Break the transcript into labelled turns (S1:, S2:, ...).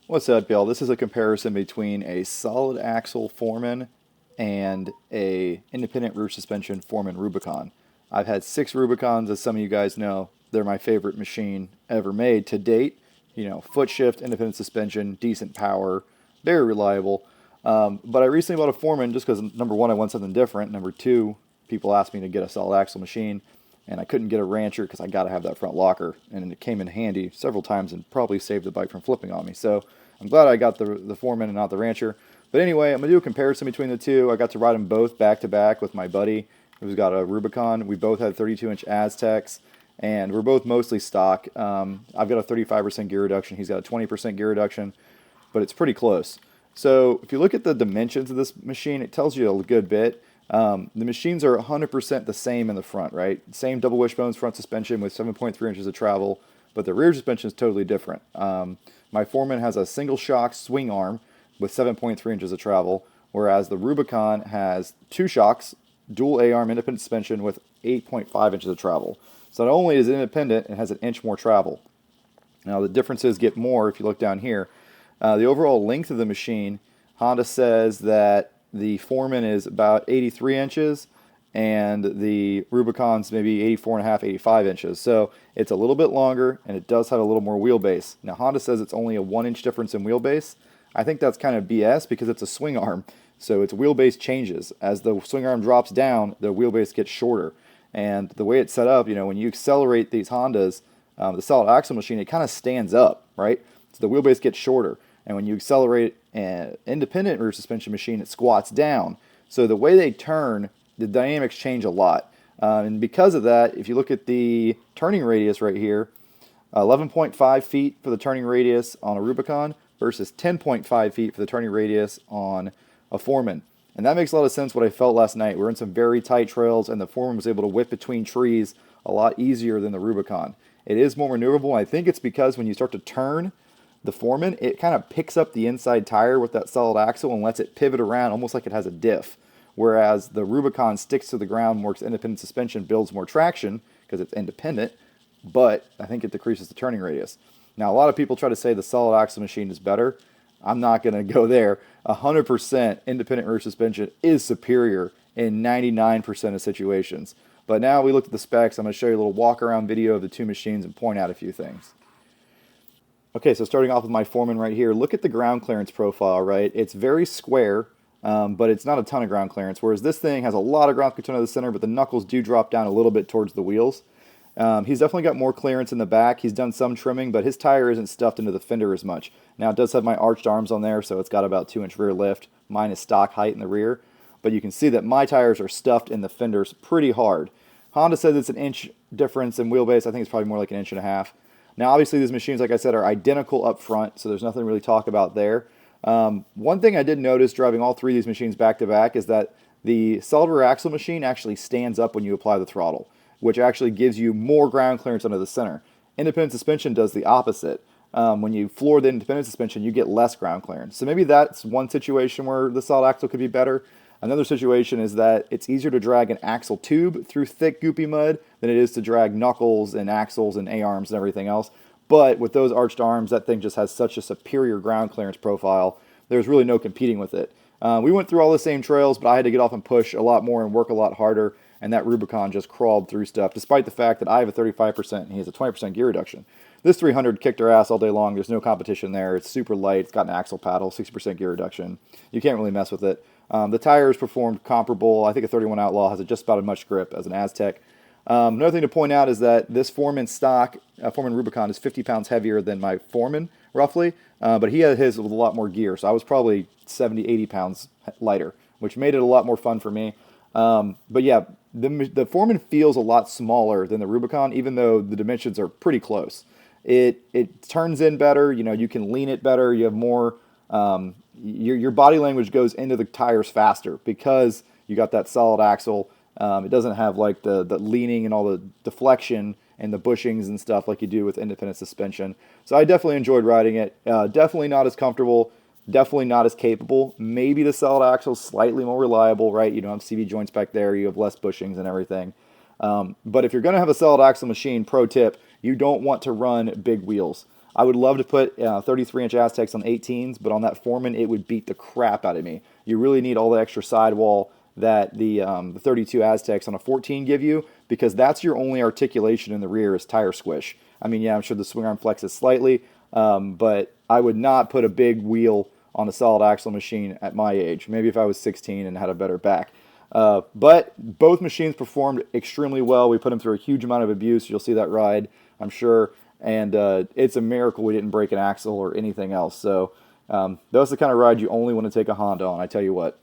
S1: What's up, y'all? This is a comparison between a solid axle Foreman and a independent rear suspension Foreman Rubicon. I've had 6 Rubicons, as some of you guys know. They're my favorite machine ever made to date. You know, foot shift, independent suspension, decent power, very reliable. But I recently bought a Foreman just because, number one, I want something different. Number two, people asked me to get a solid axle machine, and I couldn't get a Rancher because I got to have that front locker. And it came in handy several times and probably saved the bike from flipping on me. So I'm glad I got the Foreman and not the Rancher. But anyway, I'm going to do a comparison between the two. I got to ride them both back to back with my buddy who's got a Rubicon. We both had 32-inch Aztecs, and we're both mostly stock. I've got a 35% gear reduction. He's got a 20% gear reduction, but it's pretty close. So if you look at the dimensions of this machine, it tells you a good bit. The machines are 100% the same in the front, right? Same double wishbones front suspension with 7.3 inches of travel, but the rear suspension is totally different. My Foreman has a single shock swing arm with 7.3 inches of travel, whereas the Rubicon has 2 shocks, dual A-arm independent suspension with 8.5 inches of travel. So not only is it independent, it has an inch more travel. Now the differences get more if you look down here. The overall length of the machine, Honda says that the Foreman is about 83 inches and the Rubicon's maybe 84 and a half, 85 inches. So it's a little bit longer and it does have a little more wheelbase. Now Honda says it's only a 1 inch difference in wheelbase. I think that's kind of BS because it's a swing arm. So its wheelbase changes. As the swing arm drops down, the wheelbase gets shorter. And the way it's set up, you know, when you accelerate these Hondas, the solid axle machine, it kind of stands up, right? So the wheelbase gets shorter. And when you accelerate an independent rear suspension machine, it squats down. So the way they turn, the dynamics change a lot. And because of that, if you look at the turning radius right here, 11.5 feet for the turning radius on a Rubicon versus 10.5 feet for the turning radius on a Foreman. And that makes a lot of sense what I felt last night. We were in some very tight trails, and the Foreman was able to whip between trees a lot easier than the Rubicon. It is more maneuverable, and I think it's because when you start to turn, the Foreman, it kind of picks up the inside tire with that solid axle and lets it pivot around almost like it has a diff. Whereas the Rubicon sticks to the ground, works independent suspension, builds more traction because it's independent, but I think it decreases the turning radius. Now, a lot of people try to say the solid axle machine is better. I'm not going to go there. 100% independent rear suspension is superior in 99% of situations. But now we looked at the specs. I'm going to show you a little walk around video of the two machines and point out a few things. Okay, so starting off with my Foreman right here, look at the ground clearance profile, right? It's very square, but it's not a ton of ground clearance, whereas this thing has a lot of ground clearance in the center, but the knuckles do drop down a little bit towards the wheels. He's definitely got more clearance in the back. He's done some trimming, but his tire isn't stuffed into the fender as much. Now, it does have my arched arms on there, so it's got about 2-inch rear lift. Mine is stock height in the rear, but you can see that my tires are stuffed in the fenders pretty hard. Honda says it's an inch difference in wheelbase. I think it's probably more like an inch and a half. Now, obviously, these machines, like I said, are identical up front, so there's nothing to really talk about there. One thing I did notice driving all 3 of these machines back to back is that the solid rear axle machine actually stands up when you apply the throttle, which actually gives you more ground clearance under the center. Independent suspension does the opposite. When you floor the independent suspension, you get less ground clearance. So maybe that's one situation where the solid axle could be better. Another situation is that it's easier to drag an axle tube through thick, goopy mud than it is to drag knuckles and axles and A-arms and everything else. But with those arched arms, that thing just has such a superior ground clearance profile. There's really no competing with it. We went through all the same trails, but I had to get off and push a lot more and work a lot harder, and that Rubicon just crawled through stuff, despite the fact that I have a 35% and he has a 20% gear reduction. This 300 kicked our ass all day long. There's no competition there. It's super light. It's got an axle paddle, 60% gear reduction. You can't really mess with it. The tires performed comparable. I think a 31 Outlaw has just about as much grip as an Aztec. Another thing to point out is that this Foreman stock, Foreman Rubicon, is 50 pounds heavier than my Foreman, roughly, but he had his with a lot more gear, so I was probably 70, 80 pounds lighter, which made it a lot more fun for me. But yeah, the Foreman feels a lot smaller than the Rubicon, even though the dimensions are pretty close. It turns in better, you know, you can lean it better, you have more, your body language goes into the tires faster because you got that solid axle. It doesn't have like the leaning and all the deflection and the bushings and stuff like you do with independent suspension. So I definitely enjoyed riding it. Definitely not as comfortable, definitely not as capable. Maybe the solid axle is slightly more reliable, right? You don't have CV joints back there, you have less bushings and everything. But if you're going to have a solid axle machine, pro tip, you don't want to run big wheels. I would love to put 33-inch Aztecs on 18s, but on that Foreman, it would beat the crap out of me. You really need all the extra sidewall that the 32 Aztecs on a 14 give you, because that's your only articulation in the rear is tire squish. I mean, yeah, I'm sure the swing arm flexes slightly, but I would not put a big wheel on a solid axle machine at my age. Maybe if I was 16 and had a better back. But both machines performed extremely well. We put them through a huge amount of abuse. You'll see that ride, I'm sure. And it's a miracle we didn't break an axle or anything else. So that's the kind of ride you only want to take a Honda on, I tell you what.